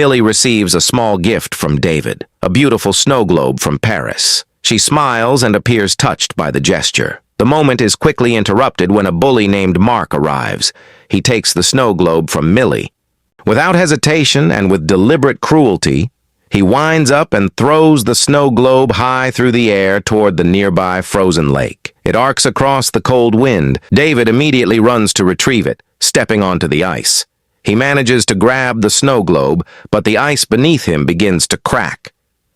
Millie receives a small gift from David, a beautiful snow globe from Paris. She smiles and appears touched by the gesture. The moment is quickly interrupted when a bully named Mark arrives. He takes the snow globe from Millie. Without hesitation and with deliberate cruelty, he winds up and throws the snow globe high through the air toward the nearby frozen lake. It arcs across the cold wind. David immediately runs to retrieve it, stepping onto the ice. He manages to grab the snow globe, but the ice beneath him begins to crack.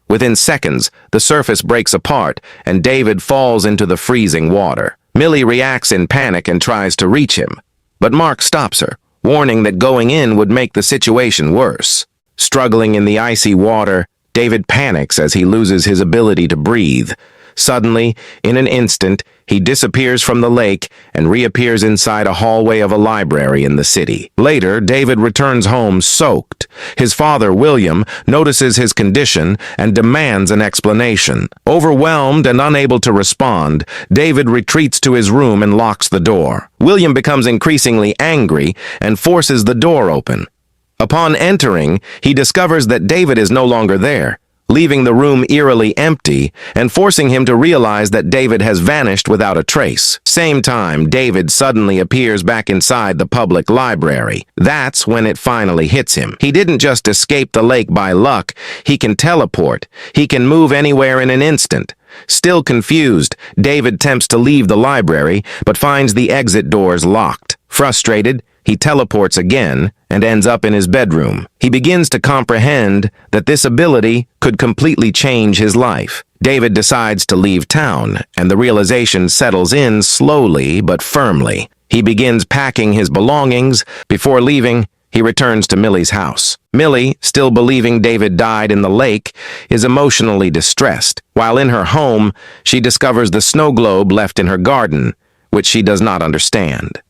Within seconds, the surface breaks apart, and David falls into the freezing water. Millie reacts in panic and tries to reach him, but Mark stops her, warning that going in would make the situation worse. Struggling in the icy water, David panics as he loses his ability to breathe. Suddenly, in an instant, he disappears from the lake and reappears inside a hallway of a library in the city. Later, David returns home soaked. His father, William, notices his condition and demands an explanation. Overwhelmed and unable to respond, David retreats to his room and locks the door. William becomes increasingly angry and forces the door open. Upon entering, he discovers that David is no longer there, leaving the room eerily empty and forcing him to realize that David has vanished without a trace. Same time, David suddenly appears back inside the public library. That's when it finally hits him. He didn't just escape the lake by luck. He can teleport. He can move anywhere in an instant. Still confused, David attempts to leave the library, but finds the exit doors locked. Frustrated, he teleports again and ends up in his bedroom. He begins to comprehend that this ability could completely change his life. David decides to leave town, and the realization settles in slowly but firmly. He begins packing his belongings. Before leaving, he returns to Millie's house. Millie, still believing David died in the lake, is emotionally distressed. While in her home, she discovers the snow globe left in her garden, which she does not understand.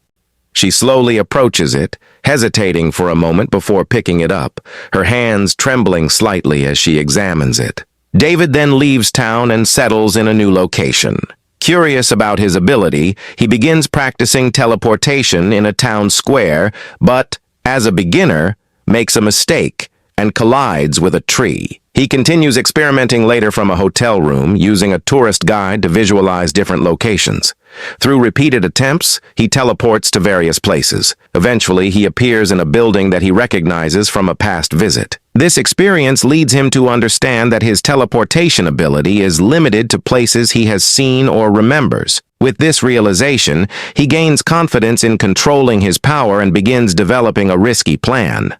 She slowly approaches it, hesitating for a moment before picking it up, her hands trembling slightly as she examines it. David then leaves town and settles in a new location. Curious about his ability, he begins practicing teleportation in a town square, but, as a beginner, makes a mistake and collides with a tree. He continues experimenting later from a hotel room, using a tourist guide to visualize different locations. Through repeated attempts, he teleports to various places. Eventually, he appears in a building that he recognizes from a past visit. This experience leads him to understand that his teleportation ability is limited to places he has seen or remembers. With this realization, he gains confidence in controlling his power and begins developing a risky plan.